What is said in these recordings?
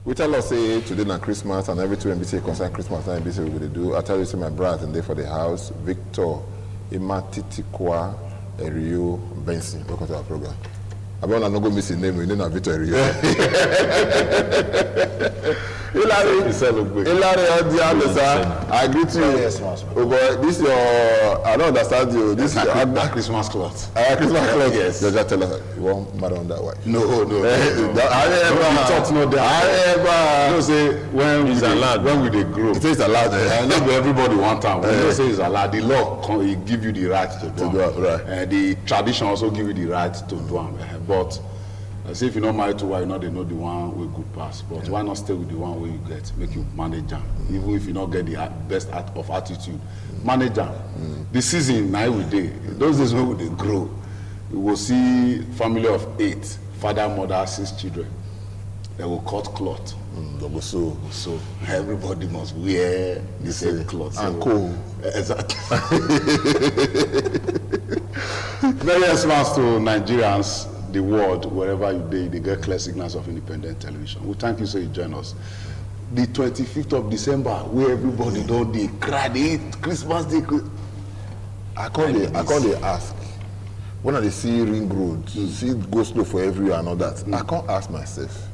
We tell us say today na Christmas and every time we say concern Christmas and we say we going to do. I tell you say my brother and there for the house, Victor Imatitikwa Erio Benson. Welcome to our program. I don't know go miss his name. We know Victor Erio. Hilary, I greet you. Yes, oh boy, this your, I don't understand you. This is your Christmas cloth. Christmas cloth. Yes. Just tell us you want marry on that wife. No. I No, say when it's allowed. When we dey grow. It is allowed. Not everybody want time. We don't say it's allowed. The law it give you the right to do it. Right. The tradition also give you the right to do it. But say if you not married to one, you know they know the one will good pass. But why not stay with the one where you get, make you manage them. Even if you not get the best of attitude, manage them. The season now we day. Those days when we grow, you will see family of 8, father, mother, 6 children. They will cut cloth. So everybody must wear the same cloth. And cool. Exactly. Various response to Nigerians, the world, wherever you be, they get clear signals of independent television. We thank you so you join us. The 25th of December, where everybody don't they cry, they eat Christmas Day. I can't ask. When I see Ring Road, see it go slow for everywhere and all that, I can't ask myself.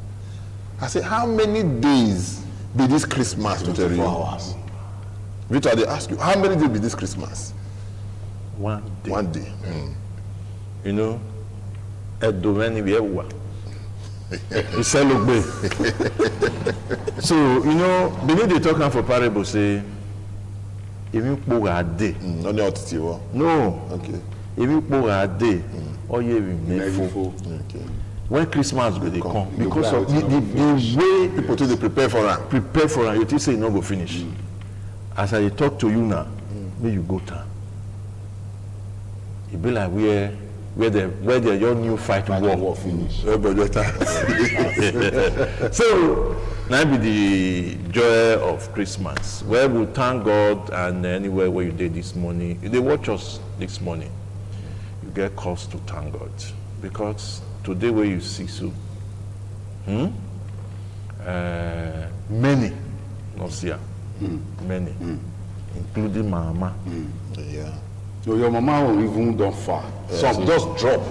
I say, how many days be this Christmas? 24 hours. Victor, they ask you, how many days be this Christmas? 1 day. 1 day. You know, Edomeni Biewa. You celebrate. So, you know, beneath they talking for parable, say, if you pour a day. Only out No. Okay. If you pour a day, all you have Okay. when Christmas will they come because of the way People to prepare for that. prepare for it, you think say you not go finish. As I talk to you now, may you go down. It be like where the your new fight war finish. So now be the joy of Christmas. Where we thank God and anywhere where you did this morning, they watch us this morning. You get cause to thank God because today where you see so many not see many including mama. Yeah. So your mama will even don't far. Some just drop.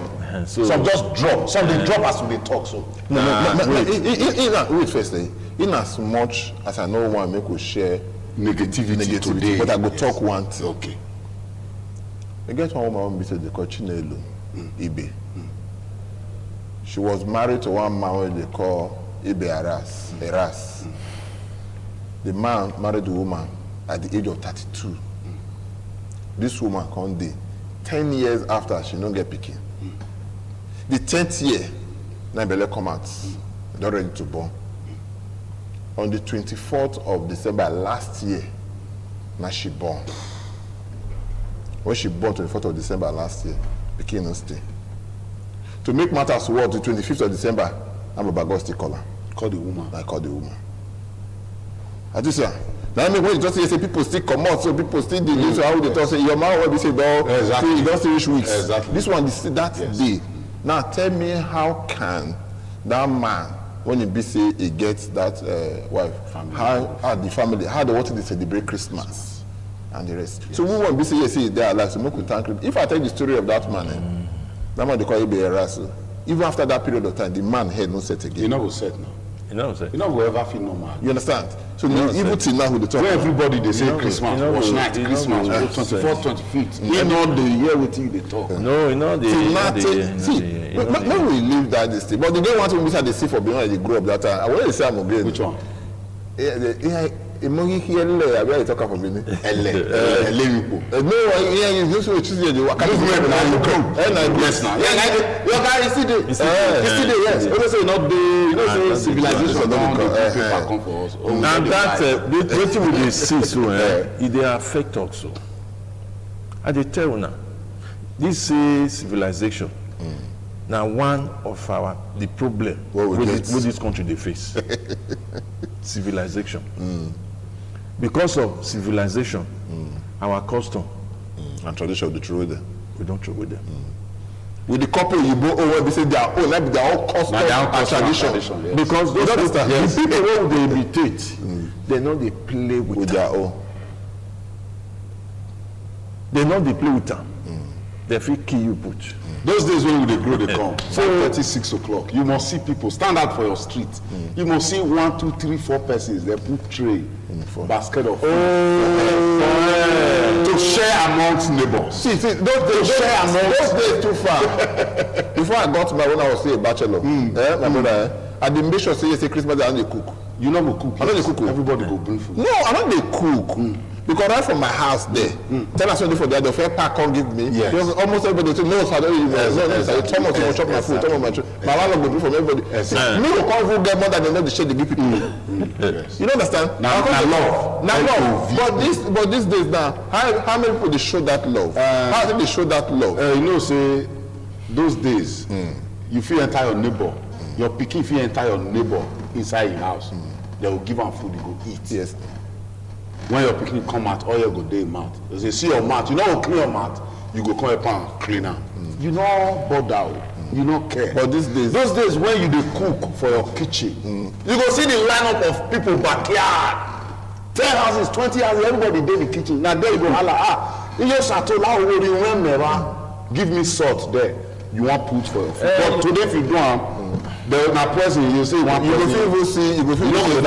So Some just drop. Some they drop as we talk. So Wait firstly. In as much as I know one make we share negativity today. but I go talk one thing. Okay. I get one woman be said they call Chinelo Ibe. She was married to one man where they call Ibe Eras. The man married the woman at the age of 32. This woman come day 10 years after she don't get pikin. The 10th year, now belle come out, not ready to born. On the 24th of December last year, now she born. When she born 24th of December last year, pikin no stay. To make matters worse, the 25th of December, I'm a bagos call her. Call the woman. I call the woman. I just say, now I mean when you just say people still come out, so people still delay, so how would they talk? Say your man will be say, "Dog, Exactly. you don't see which weeks." Exactly. This one, that day. Now tell me, how can that man, when he be say he gets that wife, Family. how the family, how they want to celebrate Christmas and the rest. Yes. So we want to be say yes, they are alive. So make we thank him. If I tell the story of that man, that man they call him Eraso. Even after that period of time, the man head no set again. You know who said now. you know what I'm You saying? know who ever feel normal. You understand? So even till now, who they talk Where about. everybody they say You know, Christmas, you know, wash you night, know, Christmas, you know, 24th, 25th. You know the year with you they talk. No, you know the Till now, see, when we leave that this thing, but the day one thing we said they see for being when they grow up that time. I want to say I'm again. Which one? Yeah, Emogi here, I will talk about Benin. Ele No, yeah, you just choose the work. Yes, now. Yeah, your guy is still there. It's still there, yes. You know, say not the, you know, say civilization don't the people come for us. and that what we dey see so it dey affect also. I dey tell una this civilization na one of the problem wey this country dey face. Civilization. Because of civilization, our custom and tradition of the true with them. we don't throw with them. with the couple Igbo when they say their own, like their own custom and tradition. Yes. Because those the people wey dey imitate, they know they play with their own. They know they play with them. They fit kill you put. Those days when they grow, they come. 5:36 o'clock. You must see people stand out for your street. You must see 1, 2, 3, 4 persons. They put tray, basket of food to share amongst neighbors. See, those days too far. Before I got married, when I was still a bachelor, my brother, I didn't make sure say Christmas I don't cook. You know go cook. I know they cook. Everybody go bring food. No, I don't they cook. Because right from my house there, tell us something for that, the fair pack can't give me. Yes. Because almost everybody will say, no, I don't eat. No, Thomas will chop my food, Thomas will my landlord will do from everybody. Me will come who get more than they know the shit they give people. Yes. You don't understand? Now love. Now love. But these days now, how many people they show that love? How do they show that love? You know, say, those days, you feel enter your neighbor, your pikin feel enter your neighbor inside your house. They will give am food, you go eat. Yes. When your pikin come out, all you go dey mouth. They say, see your mouth, you know how clean your mouth, you go come up and clean am. You no bother, you no care. But these days, those days when you dey cook for your kitchen, you go see the lineup of people backyard. 10 houses, 20 houses, everybody dey the kitchen. Now there you go holla, you just atola owori when never give me salt there. You want put for your food. But today if you do na person you say you want person. You go see you go feel no.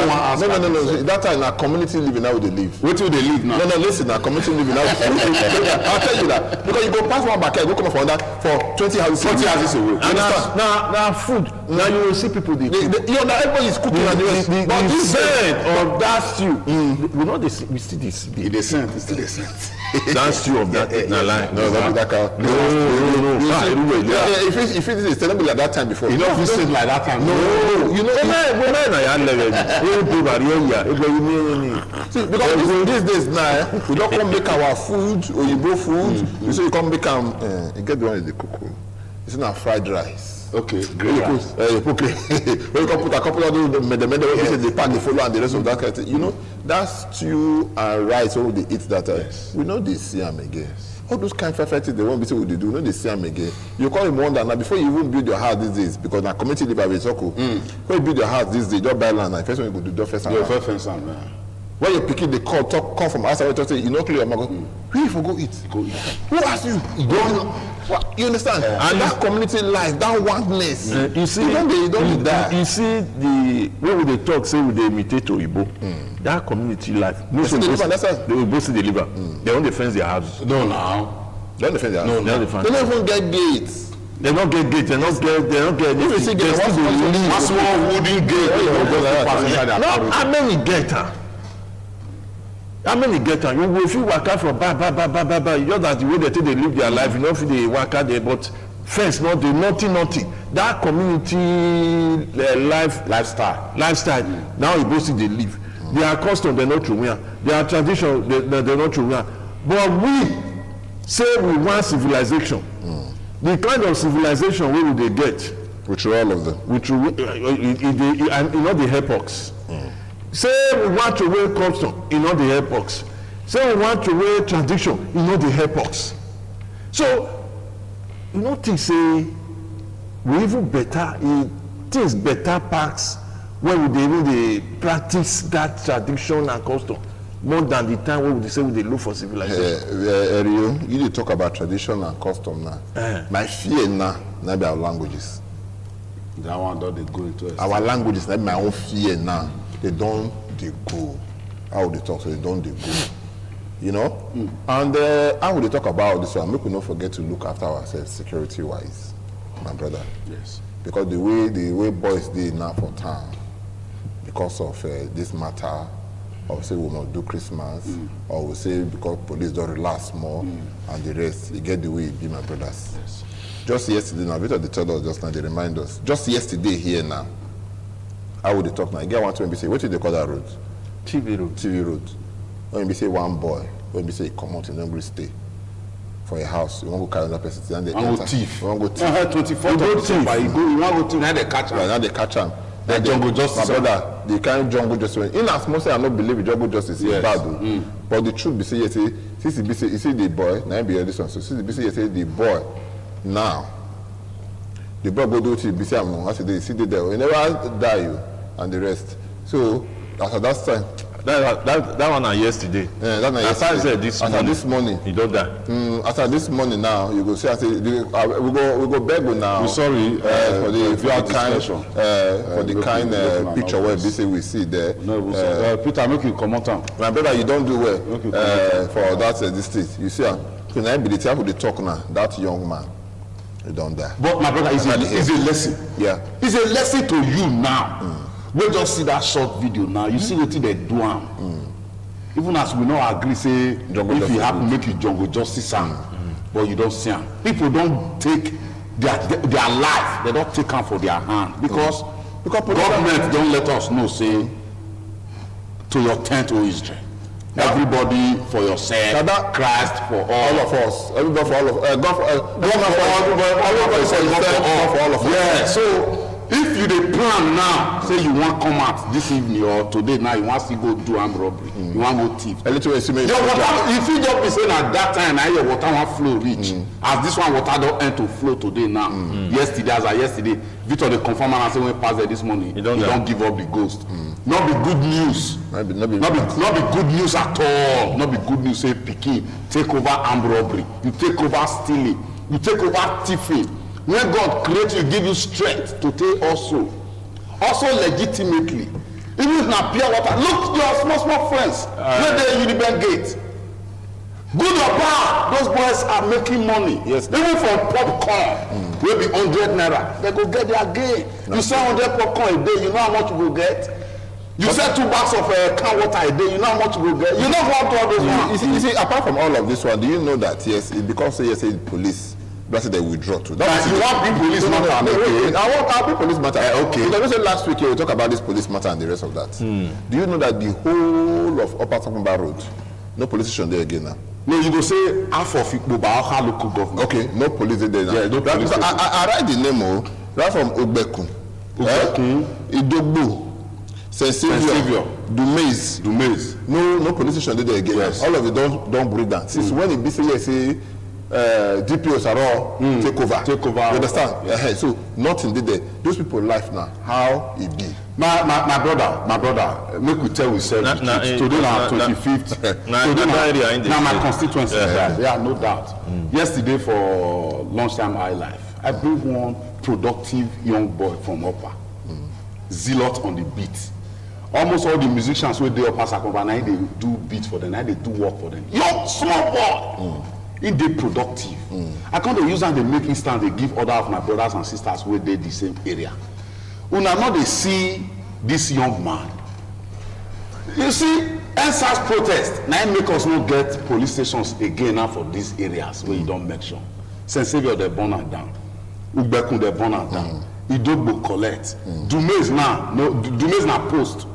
That time na community living how they live. Wetin they live now? No, listen, na community living how I'll tell you that. Because you go pass one backyard, go come from that for 20 houses. 40 houses away. Now food. Now you will see people they cook. You know, everybody is cooking and doing. But this scent of that stew, we know we still this. It is scent, it's still the scent. That stew of that na line. No, that kind. No. If it is telling me like that time before. You know, if you like that time. No. You know, na ya level. see, because these days now, we don't come make our food, Oyibo food. You say you come make them. You get the one in the cocoa. It's not fried rice. Okay, great rice. Okay. When you can put a couple of those, the pan, the follow, and the rest of that kind of thing. You know, that stew and rice, all they eat that time. Yes. We know they see them again. All those kind of things they won't be say what they do, no, they see them again. You call him wonder now before you even build your house these days, because now community live with circle. When you build your house these days, just buy land and first one you go do the first your first fence man. When you pick it, they come from outside, say, you know, clear your mouth. Where you go eat? Go eat. Who asked you? You understand? And that community life, that oneness. You see, you don't need that. You see the way they talk, say they imitate Oyibo. That community life. No, they Oyibo still deliver. They don't defend their houses. No, now. They don't defend their houses. No, they don't even get gates. They don't get gates. They don't get. If you see gates, one small wooden gate. No, how many gates? How many get am? You go fit waka from ba. You just that the way they take they live their life, you know, fit dey waka there, but fence not dey nothing. That community lifestyle. Now you both see they live. Their custom they not true. Their tradition they not true. But we say we want civilization. The kind of civilization we will they get. Which all of them. Which and you know the epochs. Say we want to wear custom, you know the epochs. Say we want to wear tradition, you know the epochs. So, you know things say we even better, things better parts when we even practice that tradition and custom more than the time when we say we look for civilization. You talk about tradition and custom now. My fear now be our languages. That one don't they go into it. Our languages, now my own fear now. They don't they go. How would they talk? So they don't they go. You know? And how would they talk about this one? Make we not forget to look after ourselves security wise, my brother. Yes. Because the way boys did now for town, because of this matter, or say we will not do Christmas, or we say because police don't relax more, and the rest, you get the way it be, my brothers. Yes. Just yesterday now, they tell us just now, they remind us. Just yesterday here now. How would they talk now? You get one to say, what did they call that road? TV road. When you say one boy, when you say come out and don't go stay for a house, you want to carry another person, and they enter. Thief. You want to go thief. 24 you want to go thief. Now they catch him. Now they catch him. That jungle justice. My brother, the kind of jungle justice. In as much as I don't believe in jungle justice is bad, but the truth be say, since you see the boy, now be this one. So since you say the boy, now The boy go do to BC Amon. I said they see there. We never die you and the rest. So after that time. That one are yesterday. Yeah, that one yesterday. This morning. You don't die. After this morning now, you go see. I say we go beg you now. We're sorry for the kind picture where BC we see there. No, Peter, make you come on. My brother, you don't do well for that this state. You see, can I be the type of the talk now? That young man, you don't die. But my brother, it's a lesson. Yeah, it's a lesson to you now. We just see that short video now. You see what they do. Even as we not agree, say if you happen make you jungle justice, but you don't see them. People don't take their life. They don't take them for their hand because government don't let us know. Say to your tent, O Israel. Everybody for yourself. Christ for all of us. Everybody for all of us. God for all of us. Yeah. So. If you dey plan now, say you want come out this evening or today now, you want to go do armed robbery, you want go thief. Your water, if you just be saying at that time, now your water want flow reach. As this one water don't end to flow today now. Yesterday, Victor the confirm and say when pass there this morning, you don't give up the ghost. Not be good news. Not be good news at all. Not be good news. Say Pikin take over armed robbery. You take over stealing. You take over thieving. When God creates you, give you strength to take also legitimately. Even if not pure water, look your small friends. Where they Unibank gate. Good or bad, those boys are making money. Yes. Even from popcorn, will be 100 naira. They go get their gain. You sell 100 popcorn a day, you know how much you will get. You sell 2 bags of can water a day, you know how much you will get. You know what all those ones. You see, apart from all of this one, do you know that yes, it becomes the police. That's they withdraw to. That you want big police matter. I want our big police matter. Okay. Because last week we talk about this police matter and the rest of that. Do you know that the whole of Upper Takumba Road, no police station there again now? No, you go say half of Ikpoba local government. Okay, no police there now. Yeah, no police. I write the name. That's from Ogbeku, Idogbo, Saint Savior, Dumais. No police station there again. Yes. All of it don't break down. Since when it be say. DPOs are all take over. You understand? Yeah. So nothing did there. Those people life now. How it be? My brother. Make we tell we said today now 25th. Now my constituency. Yeah, no doubt. Yesterday for lunchtime high life, I bring one productive young boy from Upper, zealot on the beat. Almost all the musicians who they Upper Sakomba, now they do beat for them, now they do work for them. Young small boy. If they productive, I can't use and they make instance they give other of my brothers and sisters who they the same area. When I know they see this young man, you see, NSAS protest now make us not get police stations again now for these areas where you don't mention. Saint Savior they burn it down, Ugbekun they burn it down, Idogbo collect, Dumais now post.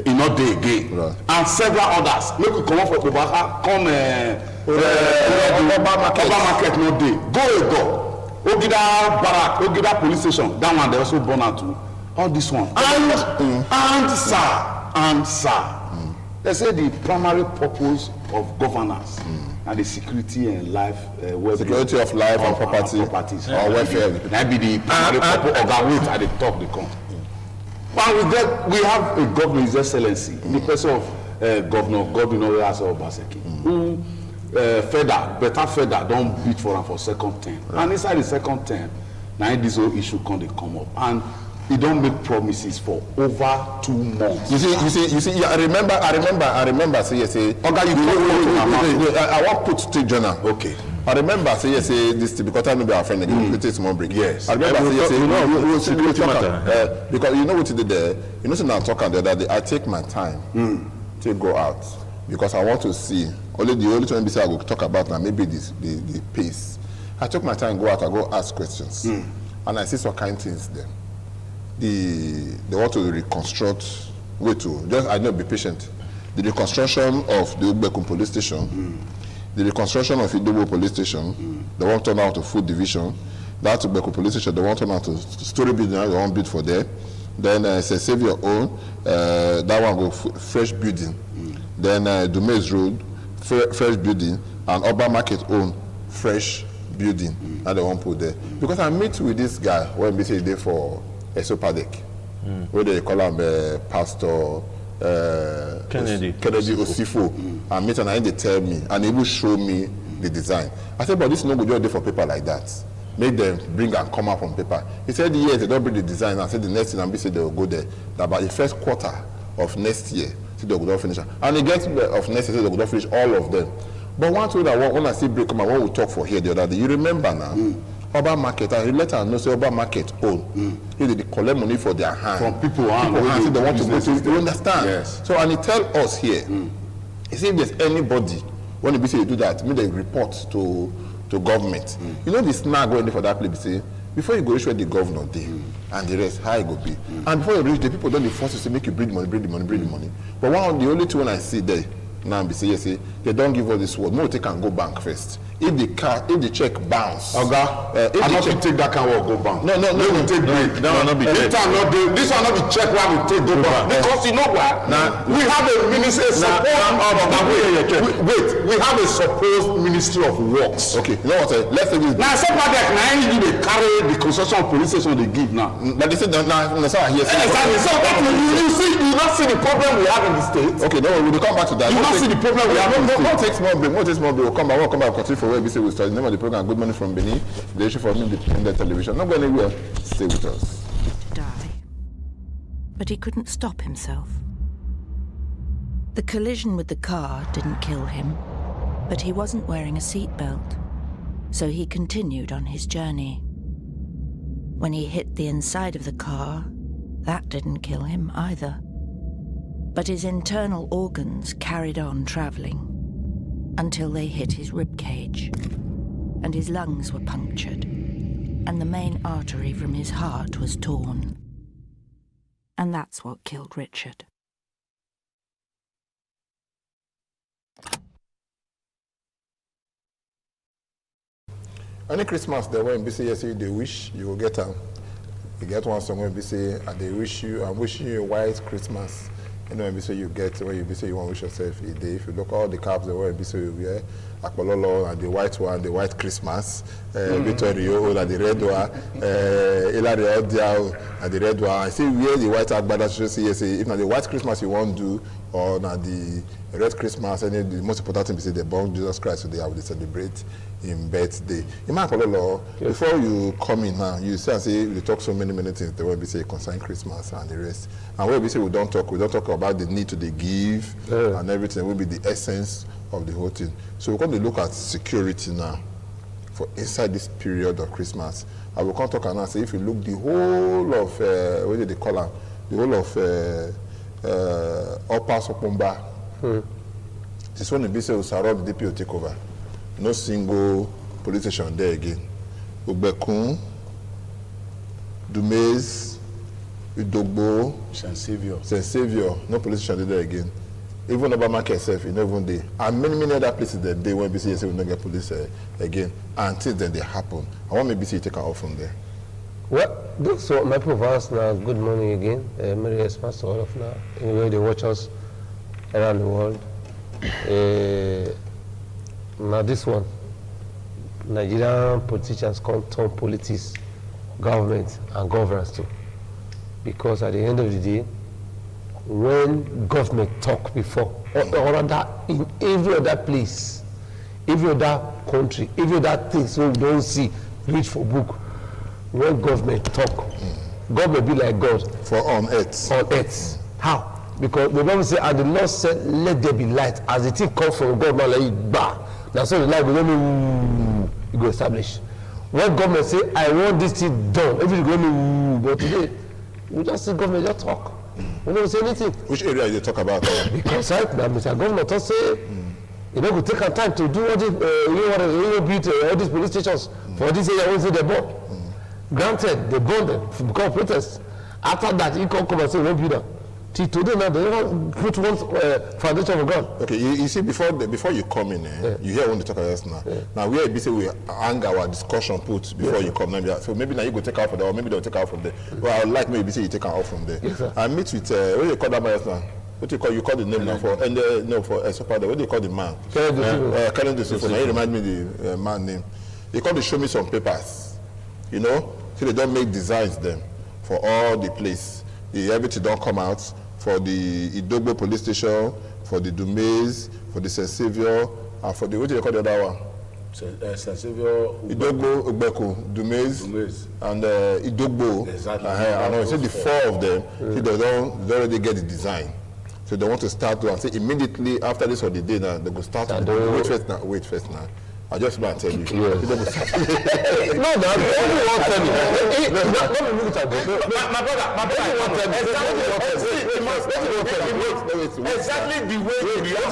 In not day again, right. And several others. Make we come up for Obaka, come Oba market no day. Go. Ogida Barak, Ogida police station. That one they also burn out too. All this one. And sir. They say the primary purpose of governance and the security and life, security of life and properties or welfare. That be the primary purpose of that weight at the top they come. But with that, we have a governor, His Excellency, in the person of Governor Godwin Obaseki, who better Feda don't beat for him for second term. Right. And inside the second term, now this whole issue come up. And he don't make promises for over 2 months. You see. Yeah, I remember. Say, okay, I want put to journal. Okay. I remember say this because I know be our friend again. We take small break. Yes. I remember we because you know what you did there. You know, now talking the other day. I take my time to go out because I want to see. The only time I will talk about now maybe the pace. I took my time go out. I go ask questions, and I see some kind of things there. They want to reconstruct. I know, be patient. The reconstruction of the Ugbekun police station. The reconstruction of Idogbo police station, they want to turn out to food division. That Ugbekun police station, they want to turn out to story building, they want build for there. Then Saint Savior own, that one go fresh building. Then Dumais Road, fresh building, and Urban Market own fresh building that they won't put there. Because I meet with this guy when we say there for Esopadek, where they call him Pastor Kennedy Osifo. I meet and they tell me, and they will show me the design. I said, but this no good there for paper like that. Make them bring and come out from paper. He said, yes, they don't bring the design. I said, the next thing, and said they will go there. That by the first quarter of next year, they will not finish. And the gets of next year, they will not finish all of them. But one thing that when I see break come, I want to talk for here the other day. You remember now, Oba Market, and you let her know, say Oba Market own. They collect money for their hand. From people they want to go to. You understand? Yes. So, and he tell us here, he say if there's anybody, when they say you do that, they report to government. You know the snag when they for that place, say, before you go reach where the governor dey, and the rest, how it go be. And before you reach, the people don't force you to make you bring the money. But one of the only two when I see there, now be say, yes, they don't give all this word. No, they can go bank first. If the check bounce, I'm not going to take that kind of go bank. No. We take break. That will not be check. This will not be check where we take go bank. Because you know what? We have a ministry we have a supposed Ministry of Works. Okay, you know what? Let's say this. Now, somebody that now they carry the concession police station they give now. But they say now, that's how I hear. Exactly. So that you not see the problem we have in the state. Okay, no, we'll come back to that. You not see the problem we have in the state. We'll take small break. We'll come back. Continue for where we say we start. The name of the program, Good Morning from Benin, the issue for independent television. Not going anywhere. Stay with us. Die. But he couldn't stop himself. The collision with the car didn't kill him, but he wasn't wearing a seatbelt, so he continued on his journey. When he hit the inside of the car, that didn't kill him either. But his internal organs carried on traveling until they hit his ribcage, and his lungs were punctured, and the main artery from his heart was torn. And that's what killed Richard. Any Christmas there when be say yes, they wish you will get them. You get one song when be say and they wish you, I'm wishing you a white Christmas. You know when be say you get when you be say you want to wish yourself a day. If you look all the caps the way be say you wear Akpololo and the white one, the white Christmas, Victorio and the red one, Hilary Odia and the red one. I say wear the white agbada so say yes, if not the white Christmas you want to do or not the red Christmas, and the most important thing is they born Jesus Christ today. I will celebrate in birthday. In my law, before you come in now, you say we talk so many things. There will be say concern Christmas and the rest. And where we say we don't talk about the need to the give and everything. Will be the essence of the whole thing. So we're going to look at security now for inside this period of Christmas. I will come talk and say if you look the whole of what do they call them? The whole of Upper Sopomba. This one will be say Usaro the DPO take over. No single police station there again. Ubekun, Dumez, Udogbo, Saint Savior, no police station there again. Even Obama itself, you know, even there. And many other places that they won't be say we don't get police again. Until then they happen. I want maybe see you take off from there. Well, this is my province now. Good morning again. Merry Christmas to all of now. Anyway, they watch us around the world. Now this one, Nigerian politicians can't turn politics, government and governance too. Because at the end of the day, when government talk before, or other, in every other place, every other country, every other thing, so we don't see, read for book, when government talk, government be like God. For on earth. On earth. How? Because the Bible says, and the Lord said, let there be light. As the thing comes from God, man, like it, bah. That's so the light will only go establish. When government say, I want this thing done, everything going but today, we just see government just talk. We don't say anything. Which area you talk about? Because right now, Mr. Governor just say, you know, we take our time to do all this, build all these police stations for this area, once they bought. Granted, they bought them because protest. After that, you come and say, we won't build them. Till today now, they never put one foundation of God. Okay, you see, before you come in, you hear when they talk about us now. Now, we are say we hang our discussion put before you come. So maybe now you go take out from there, or maybe they'll take out from there. Well, I would like maybe say you take out from there. Yes, I meet with, what do you call that man now? What do you call? You call the name now for, and no, for Esopada. What do you call the man? Karen Dusifo. Now you remind me the man name. He come to show me some papers, you know, so they don't make designs them for all the place. Everything don't come out for the Idogbo police station, for the Dumaze, for the St. Saviour, and for the, what do you call the other one? St. Saviour, Idogbo, Ugbeko, Dumaze, and Idogbo. Exactly. I know, so the four of them, they don't already get the design. So they want to start to, and say immediately after this holiday now, they go start to wait first now. I just want to tell you. Yes. No, everyone tell me. Let me look at it. My brother, exactly the way you react.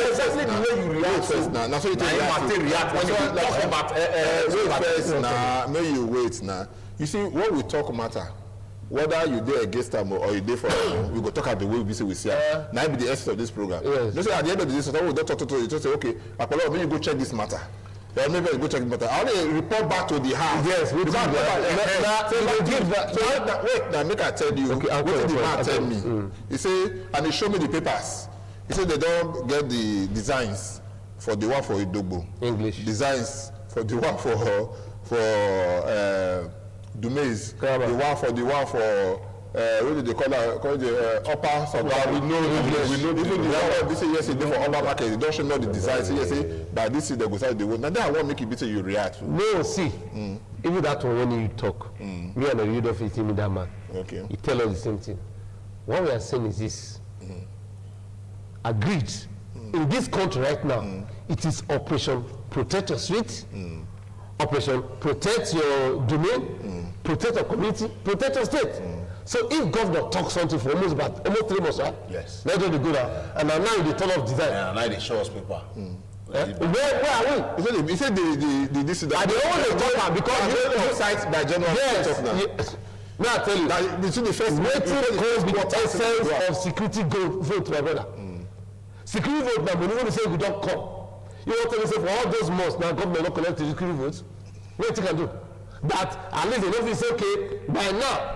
Exactly the way you react. Now, so you react when you talk about. Wait first now. May you wait now. You see, what we talk matter. Whether you dey against them or you dey for them, we go talk about the way we say we see am. Now be the essence of this program. Yes. Just say at the end of the day, sometimes we don't talk to you. Just say, okay, Apollo, maybe you go check this matter. Or maybe you go check this matter. I want to report back to the house. Yes, we do that. Wait, now make I tell you. Okay, what did the man tell me? He say, and he show me the papers. He said they don't get the designs for the one for Idogbo. English. Designs for the one for Dumaze, the one for what do they call it? Call the upper Soga. We know English. We know even the one this say yes, they for upper market. They don't show the design. Say yes, by this they go start the work. Now that I want make it better you react. No, see, even that one when you talk, me and you don't fit me that man. Okay. He tell us the same thing. What we are saying is this: agreed. In this country right now, it is Operation Protect Your Street. Operation Protect Your Domain, Protect Your Community, Protect Your State. So if governor talks something for almost 3 months, right? Yes. Let them go now. And now they turn off design. And now they show us paper. Where are we? He said the this is that. And they always talk about because you sites by general. yes. Now I tell you, between the first waiting goes with the essence of security vote, my brother. Security vote now, when you say we don't come. You want to tell me say for all those months now government not collect the security votes? What you can do? That at least they don't say okay by now.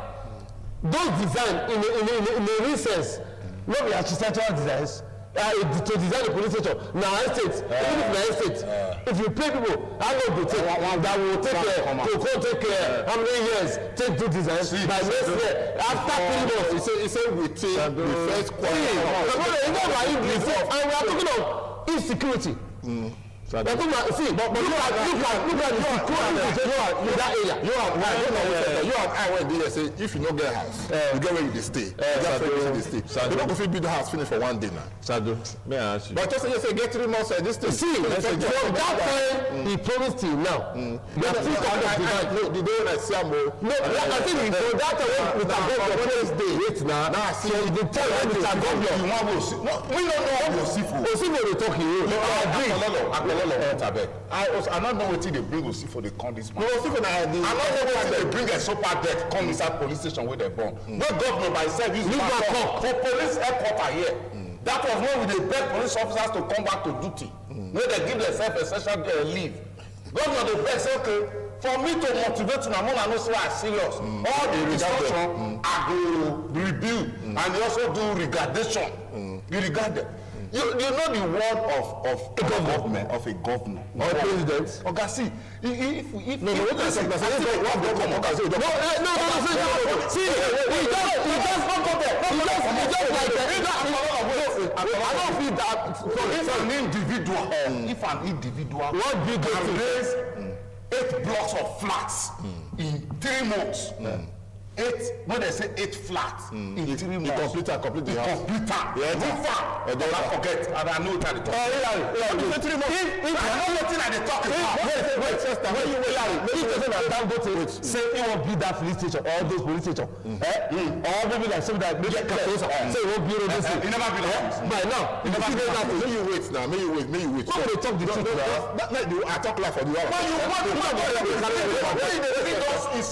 Those design in the recess, not the architectural designs, to design the police station. Now estate, even if na estate, if you pay people, how long they take? That will take how many years? Take two designs by next year. After 3 months, he said we take the first quarter. and we are talking of insecurity. But look at the security in that area. You and I went there say if you don't get a house, you get where you stay. You get where you stay. You don't go fit build the house finish for one day now. Sado, may I ask you? But just say get 3 months this thing. See, from that time he promised till now. No, the day when I see him, No, I think for that time with Mr. Wednesday, wait now. So the time when Mr. Governor, We don't know what you see for. Osimo dey talk here. I don't know what they bring Osifo they come this man. no, see for now. I don't know what they bring a super death come inside police station where they born. No governor by himself use for police headquarters here. That was when we beg police officers to come back to duty. When they give themselves essential leave. Governor they beg say okay. For me to motivate to Namona know say I serious. All the instruction I go review and they also do regardation. You regard them. You know the word of a government of a governor Or president. Okay, see, if No, what is it? See, he just not go there. He just like that. I don't feel that. If an individual What big can thing? raise 8 blocks of flats in 3 months. 8, when they say 8 flats in 3 months. Complete the house. Complete time. Yeah, Move am. I forget. And I know what I talk. I know wetin I dey talk about. Wait, sister. When you say he won't build that police station, all those police station, or maybe like something that make say he won't build this thing. He never build a house. By now, if you see that, May you wait now. May you wait. why would they talk the truth now? I talk like for the hour. Wait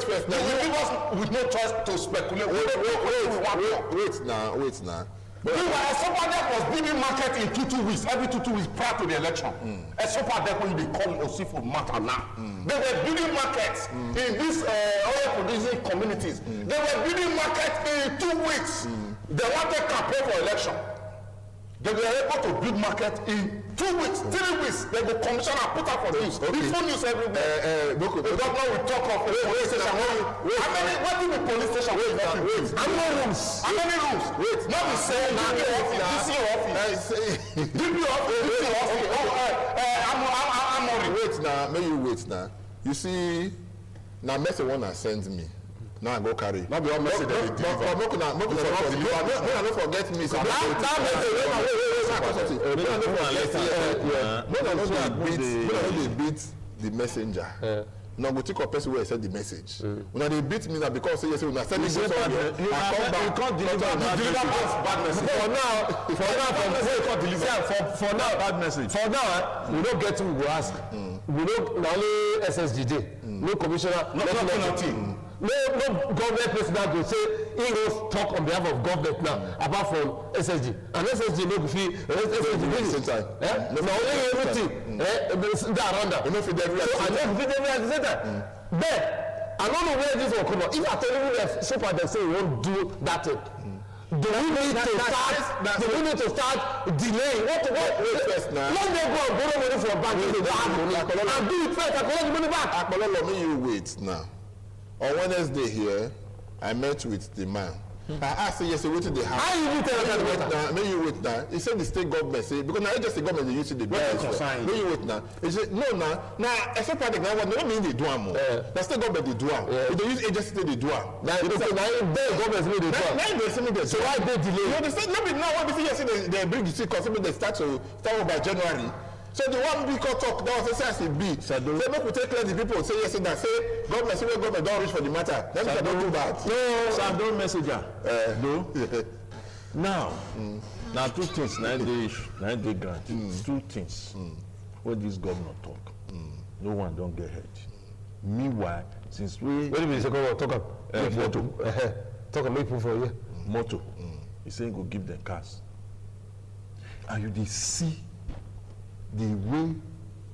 first. You will leave us with no choice to speculate. Wait now. Meanwhile, a super deck was building market in 2 weeks, every 2 weeks prior to the election. A super deck when they call Osifo matter now. They were building markets in these oil producing communities. They were building market in 2 weeks. They wanted campaign for election. They were able to build market in 2 weeks, 3 weeks. They go commission and put up for news. The full news everywhere. The governor will talk of police station. How many? What do the police station? Wait. How many rooms? How many rooms? Wait. Not the same. DC office. DP office. I'm wait now. May you wait now. You see, now message one that sends me. Now I go carry. Not be all message that they deliver. Don't forget me. So they beat the messenger. Now go take a person where send the message. When they beat me now because say yes, when I send it to somewhere, I come back. You can't deliver bad message. For now, bad message. For now, we don't get to we go ask. We don't now only SSG day, no commissioner, nothing. No government president will say he will talk on behalf of government now, apart from SSG. And SSG no feel SSG really. Now only everything that around that. So I don't fit every at the same time. But I don't know where this will come out. If I tell you that so far they say we won't do that thing. Do we need to start delaying? What? Let them go and borrow money from bank and do it first and collect the money back. Let me wait now. On Wednesday here, I met with the man. I asked him yesterday, what did they have? How you tell me? May you wait now. He said the state government say because now just the government they use it. May you wait now? He said no now. Except project now, what don't mean they do more. The state government they do am. If they use agency they do am. Now the government say they do am. Now they say they. So why they delay? You understand? No, but now what they say yesterday they bring the city because they start by January. So the one big talk that was SSB. Say make we take clear the people say yes that say government don't reach for the matter. Then they don't do that. No, Sadon messenger. No. Now two things. 9 day grant. 2 things. What this governor talk. No one don't get hurt. Meanwhile, since we. Wait a minute, talk make proof for you. Motto. He saying go give them cars. And you dey see the way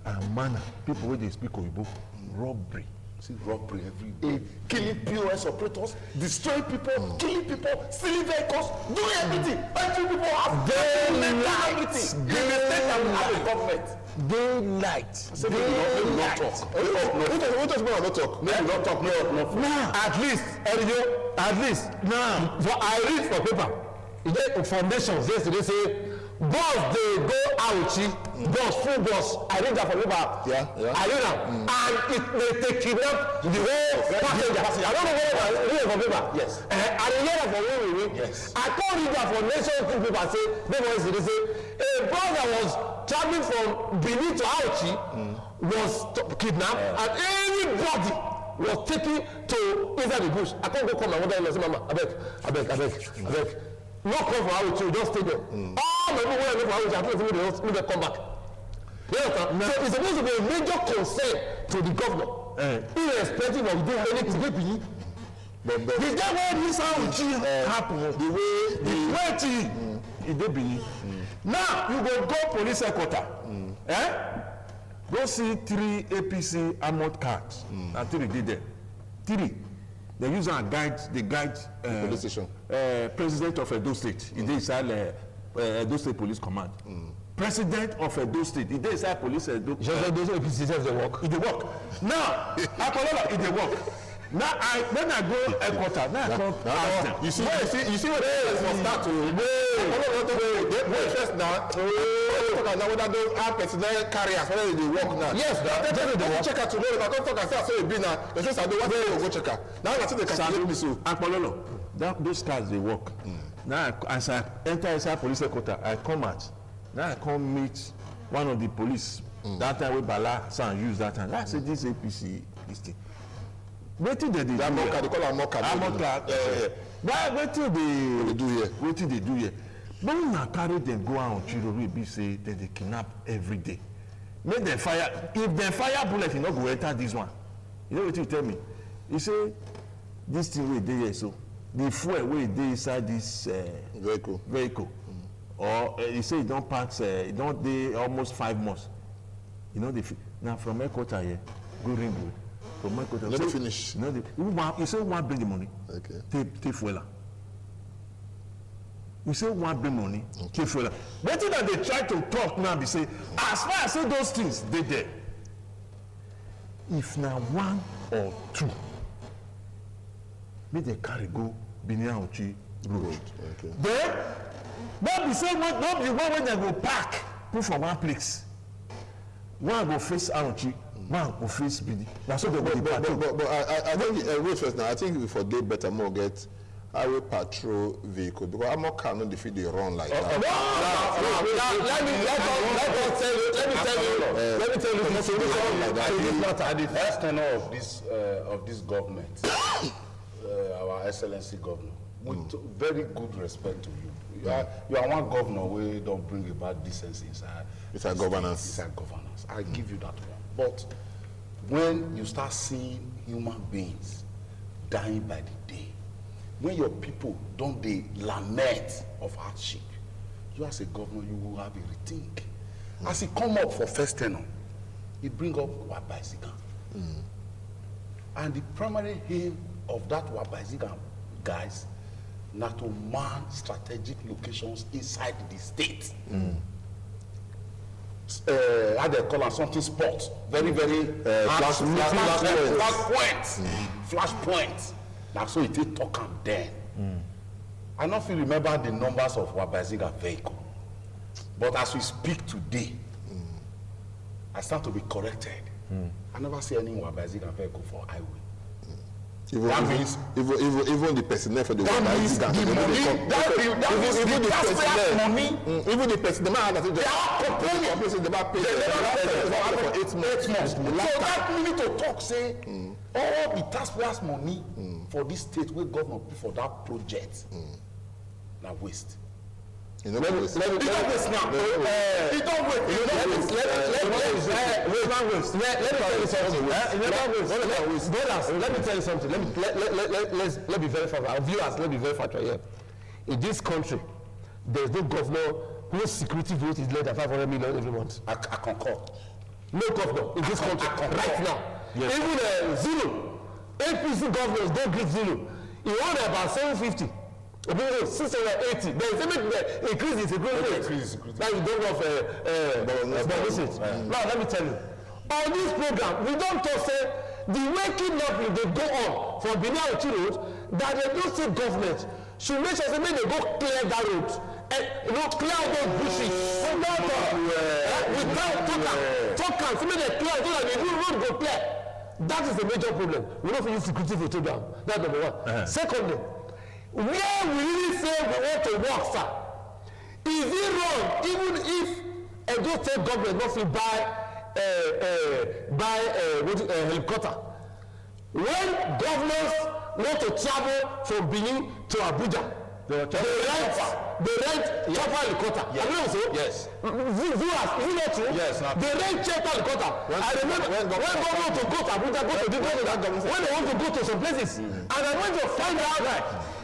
and manner people wey dey speak Oyibo robbery. See robbery every day. Killing POS operators, destroying people, killing people, stealing vehicles, doing everything. Every people have everything. In the state that we have a government. Daylight. Now, at least now. For I read for paper. Foundations yesterday say. Bus dey go Auchi, full bus. I read that from paper. I read that, and they kidnap the whole passenger. I don't know whether I read it from paper. Yes. I read that from where we read. Yes. I can't read that from Nation paper. They say a bus that was traveling from Benin to Auchi was kidnapped, and everybody was taken to inside the bush. I can't go call my mother and say, Mama, abeg. No call for Auchi, just stay there. All my people wey I go for Auchi, I think they come back. You understand? So it's supposed to be a major concern to the governor, irrespective of doing anything wey be. The day wey this Auchi happen, the way e dey Benin. Now you go police headquarters. Go see 3 APC armored cars. Na 3 dey there. 3. They use and guide the police station. President of Edo State. He dey inside Edo State Police Command. President of Edo State. He dey inside police Edo. Just those APC self dey work. He dey work. Now, Akolola, he dey work. Now when I go headquarters, now I come ask them. You see what they start to wait first now. Now whether those are personnel carriers, whether they work now. Yes, they check out tomorrow. If I come talk and say I saw a bin now, they say I don't want to go check out. Now I see they calculate me so. Akolola, those cars they work. Now as I enter inside police headquarters, I come out. Now I come meet one of the police. That time we Bala San use that time. I say this APC this thing. Wetin they do here? They call am moka. Wetin they do here? Wetin they do here? When una carry them go out on Chirori, be say that they kidnap every day. Make them fire. If they fire bullet, you no go enter this one. You know what you tell me? You say this thing wey dey here so the fuel wey dey inside this vehicle. Or you say e don pass. E don dey almost 5 months. You know now from headquarters here go Ring Road. From my quarter, let me finish. You say one bring the money. Okay. Take fuel. we say one bring money pay for that. Wetin that they try to talk now be say as far as say those things dey there, if na one or two make dem carry go Benin Auchi road. Okay. Then no be say no be one wey dem go pack put for one place. One go face Auchi, one go face Benin. Na so dem go dey pack. But I think wait first now. I think we for dey better more get highway patrol vehicle because armor car no dey fit dey run like that. Let me tell you the solution. At the first tenure of this government, our excellency governor, with very good respect to you, you are one governor wey don bring about decency inside governance. Inside governance, I give you that one. But when you start seeing human beings dying by the day, when your people don't dey lament of hardship, you as a governor, you will have a rethink. As he come up for first tenure, he bring up Wabaizigan. And the primary aim of that Wabaizigan guys na to man strategic locations inside the state. How they call am something spot, very flash points. Na so it take talk am then. I no fit remember the numbers of Wabaizigan vehicle, but as we speak today, I start to be corrected. I never see any Wabaizigan vehicle for highway. That means even the personnel for the Wabaizigan, even the personnel, even the personnel, they are complaining. They might pay for 8 months. So that meaning to talk say all the taxpayers' money for this state wey government put for that project na waste. You know, let me It don't waste now. It don't waste. Let me tell you something. Let be very factual. Our viewers, let be very factual here. In this country, there is no governor whose security vote is less than 500 million every month. I concur. No governor in this country right now. Yes. Even Zulu, APC governors don't greet Zulu. He won about 750. 680. There is a increase in security rate. Now you don't have bonus. Now let me tell you. On this program, we don't talk say the waking up will they go on for Benin Auchi road that the Edo State government should make sure they go clear that road. And clear out those bushes. Without talk so make they clear so that the road go clear. That is the major problem. We don't use security for program. That's number one. Secondly, where we really say we want to work, sir? Is it wrong even if Edo State government not fit buy helicopter? When governors want to travel from Benin to Abuja, they rent chopper helicopter. Yes. Viewers, is it not true? Yes. They rent chopper helicopter. I remember when government want to go to Abuja, when they want to go to some places, and I went to find out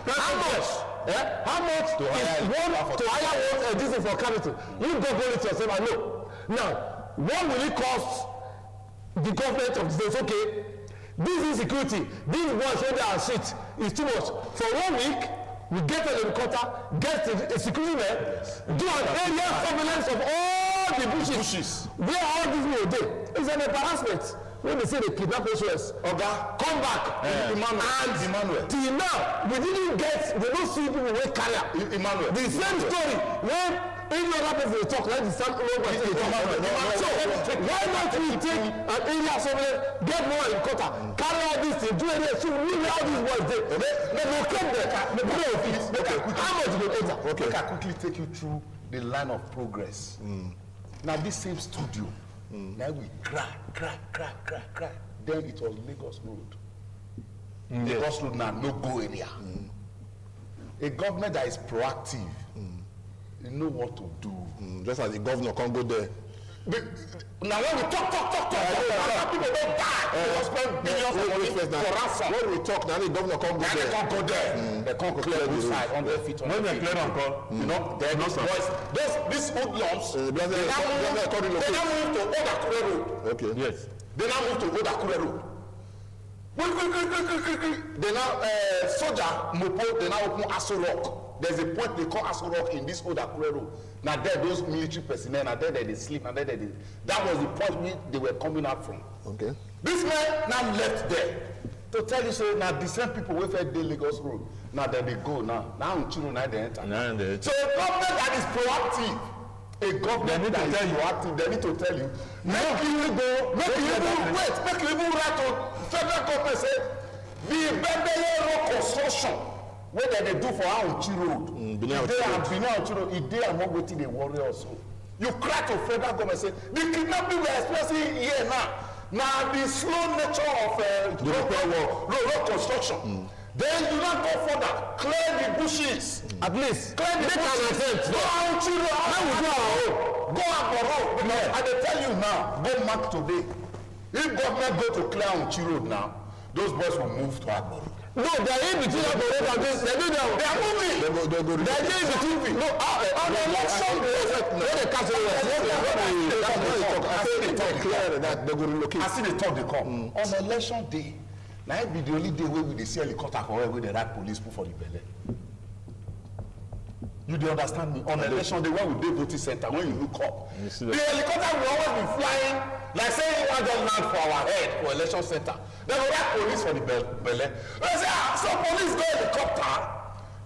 how much is one to hire one diesel for capital. You go it yourself, I know. Now, what will it cost the government of the state? Okay, this insecurity, these ones when they are shit is too much. For 1 week, we get a helicopter, get a security man, do an area surveillance of all the bushes. Where all these people dey. It's an embarrassment. When they say they kidnap us, Oga, come back, Emmanuel. Till now, we don't see people wey carry Emmanuel. The same story when any other person dey talk like the same way they talk. So why not we take an area surveillance, get more helicopter, carry all this thing, do it, so we know how these boys dey. They locate them. How much go enter? Okay, I quickly take you through the line of progress. Now this same studio. Now we crack. Then it was Lagos Road. Lagos Road now no go area. A government that is proactive, you know what to do. Just as the governor can't go there. Now when we talk, people don't die. They spend billions of money for ransom. When we talk, now the governor can't go there. They can't go there. They can't clear the side 100 feet. When they clear on call, you know, they're these boys. These hoodlums, they now move to Old Akure Road. Okay. yes. They now move to Old Akure Road. They now soldier Mopo. They now open Aso Rock. there's a point they call Aso Rock in this old Akure Road. Now there, those military personnel, now there they sleep, now there they, that was the point they were coming out from. Okay. This man now left there to tell you, say, now the same people who fed the Lagos Road, now that they go now Chiro, now they enter. So a government that is proactive, a government that is proactive, they need to tell you, make you even write to federal government, say, the Bembeye Road construction, what they do for Auchi Road, they are not waiting the warrior also. You cry to federal government, say, the kidnapping we are experiencing here now, now the slow nature of road construction. Then you not go further, clear the bushes. At least clear the bushes. Go Auchi Road. Go Agbo Road. Because I dey tell you now, go mark today. If government go to clear Auchi Road now, those boys will move to Agbo Road. no, they are in between Agbo Road and this. They are moving. They are in between. No, on the election day, when they catch I see the talk they come. On election day, now it be the only day where we dey see helicopter for where they ride police put for the belle. You dey understand me? On election day when we dey voting center, when you look up, the helicopter will always be flying like say you wan just land for our head for election center. They go ride police for the belle. They say so police go helicopter.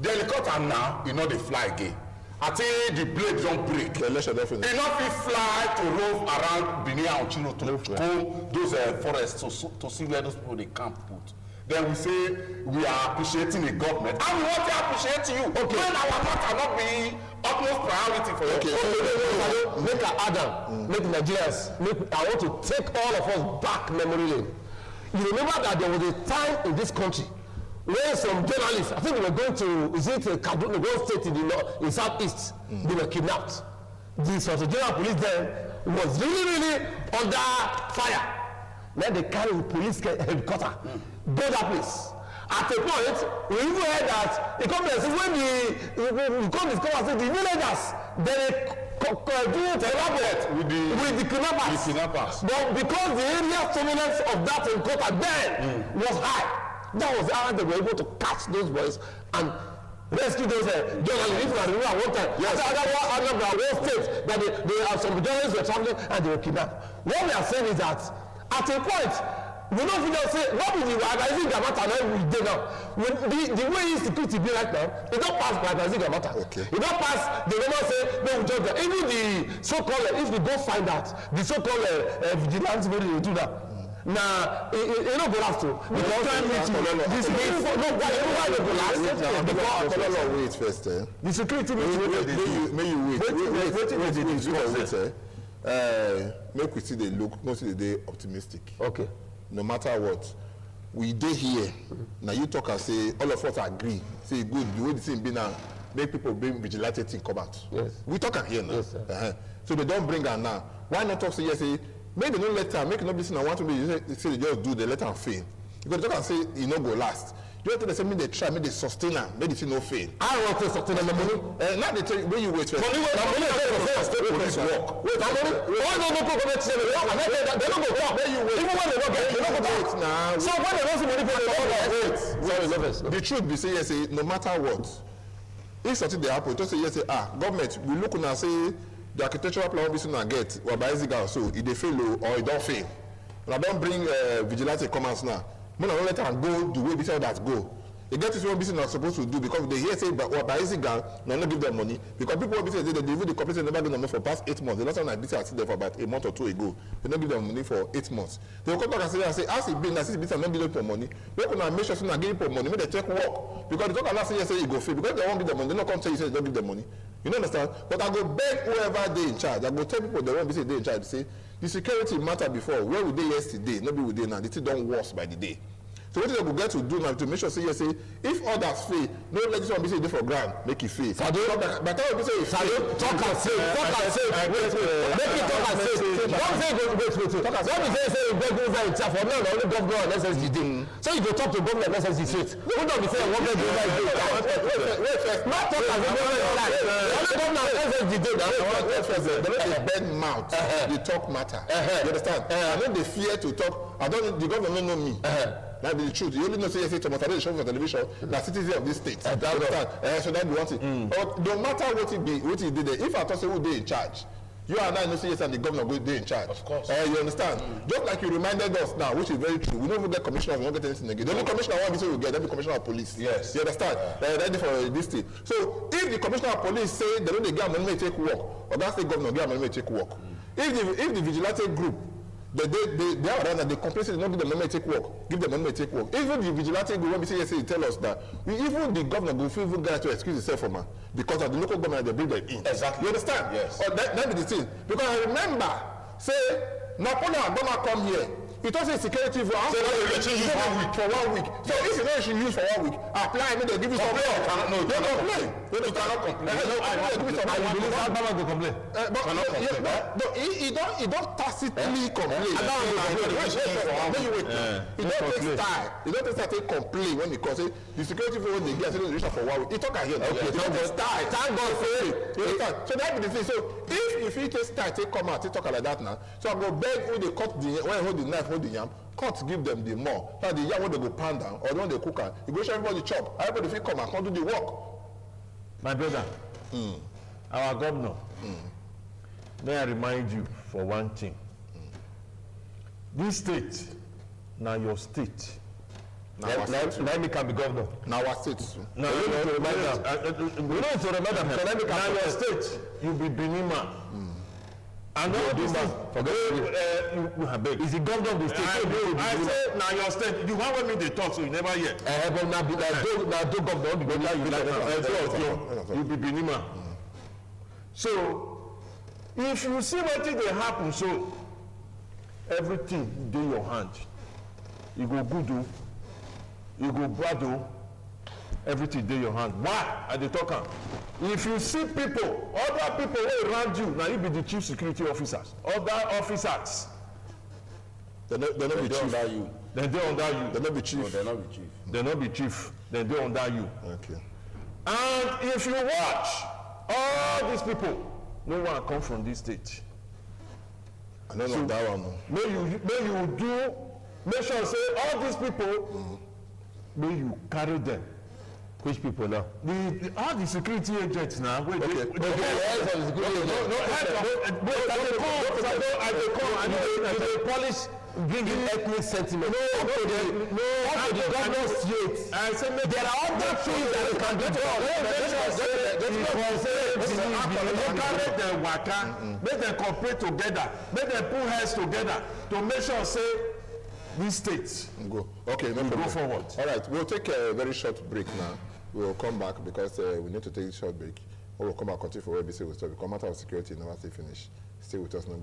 The helicopter now e no dey fly again. I think the blade don break. The election definitely. E no fit fly to rove around Benin and Chino to go those forests to see where those people dey camp put. Then we say we are appreciating the government and we want to appreciate you. Okay. When our matter not be utmost priority for you. Okay. Make Adam, make Nigerians, I want to take all of us back memory lane. You remember that there was a time in this country where some journalists, I think they were going to, is it Kaduna, one state in the north, in southeast, they were kidnapped. The Solicitor General Police then was really under fire. Then they carry the police helicopter, go that place. At a point, we even heard that the company said when we come discover say the villagers they do elaborate with the kidnappers. But because the area surveillance of that helicopter then was high, that was how they were able to catch those boys and rescue those journalists. If you remember one time, yes. After one state that they have some journalists were traveling and they were kidnapped. What we are saying is that at a point, we don't figure say what is the Agbaisi Gamata now we do now. The way security be right now, it don't pass by Agbaisi Gamata. Okay. It don't pass the normal say no we just even the so-called if we go find out the so-called vigilante wey dey do that. Now, it no go last too. Because wait first. The security may you wait. Make we see the look, not see the day optimistic. Okay. No matter what, we dey here. Now you talk and say all of us agree. Say good, the way the thing be now, make people bring vigilante thing come out. Yes. We talk here now. Yes, sir. So they don't bring her now. Why not talk say yes? Say make they no let her, make no be saying I want to be. Say they just do, they let her fail. Because talk and say it no go last. You have to say make they try, make they sustain her, make the thing no fail. I want to sustain the money. Now they tell you when you wait first. Money first. Police work. Wait, why don't go government say they don't go work? When you wait, even when they don't get, they don't go work now. So when they don't see money for the wait. The truth be say yes, say no matter what, if something they happen, just say yes, say government we look now say the architectural plan we soon get or by Ziga so it they fail or it don't fail. And I don't bring vigilante comments now. When I don't let them go the way they say that go. They get this one business not supposed to do because they hear say but by Ziga no give them money because people will be saying they even the corporation never give them money for past 8 months. The last time I did I see them for about a month or two ago. They don't give them money for 8 months. They will come back and say as it been as it not give them for money. We can make sure so not give them money. Make they check work because they talk about say you go free because they won't give them money. They don't come say you say they don't give them money. You know understand? But I go beg whoever they in charge. I go tell people they won't be say they in charge. Say the security matter before. Where were they yesterday? Nobody would they now. The thing don't worse by the day. So what they go get to do now to make sure say yes say if others fail, no let this one be say dey for ground make it fail. Sado by the time we say e fail, talk and say wait make it talk and say don't say wait talk and say don't say you beg over in chair for now na only governor and SSG dey so you go talk to governor and SSG straight no don be say one beg over dey wait first not talk as a governor like only governor and SSG dey na wait first dem no dey bend mouth dey talk matter you understand I no dey fear to talk I don the governor no know me That be the truth. You only know say Thomas Ade show for television. That citizen of this state. So that be one thing. But no matter what it be, what he did there, if I talk say who they in charge, you and I know say yes, and the governor go they in charge. Of course. You understand? Just like you reminded us now, which is very true. We don't even get commissioner, we don't get anything again. The only commissioner one we say we get, that be commissioner of police. Yes. You understand? That's for this thing. So if the commissioner of police say they don't get money to take work, or that's the governor get money to take work. If the vigilante group they are around, they complain say they don't give them money to take work, give them money to take work. Even the vigilante group when we say yes, they tell us that even the governor go feel even get to excuse himself from her because of the local government they bring them in. Exactly. You understand? Yes. Or that be the thing. Because I remember say Napoleon Obama come here. He told say security for So now you use for 1 week. For 1 week. So if you know you should use for 1 week, apply and they give you some. Complain or cannot? No, you cannot complain. You cannot complain. Obama go complain. But he don't tacitly complain. He don't take style. He don't take style to complain when he calls it the security for when they get a for 1 week. He talk again. Okay, he don't take style. Thank God for it. So that be the thing. So if he take style, take come out, take talk like that now. So I go beg when they cut the when hold the knife, hold the yam. Cut give them the more. Now the yam when they go pound down or when they cook am, you go show everybody chop. Everybody fit come and come do the work. My brother, our governor, may I remind you for one thing. This state, now your state. Let me can be governor. Now our state too. Now you need to remind them. We need to remind them. Now your state, you be Benima. And all this thing, Is the governor of the state? I say now your state. You want me to talk, so you never hear. But now do governor be better. You be Benima. So if you see what thing dey happen, so everything in your hand. You go good o, you go bad o, everything in your hand. Why I dey talk am? If you see people, other people wey around you, na you be the chief security officers. Other officers, They no be chief. Under you. dem dey under you. They no be chief. No, they're not be chief. Dem no be chief, dem dey under you. Okay. And if you watch, all these people, no one come from this state. I don't know that one. Make sure say all these people, may you carry them. Which people now? All the security agents now. Wait, Okay. the heads of the security agents. They polish, bring in ethnic sentiment. No, the governor straight. I say There are other things that they can do to us. carry them waka, make them cooperate together, make them put heads together to make sure say these states Go. Okay, no problem. go forward. All right, we'll take a very short break now. We'll come back because we need to take a short break. Or we'll come back continue for where we say we'll stop. Because matter of security never stay finished. Stay with us now.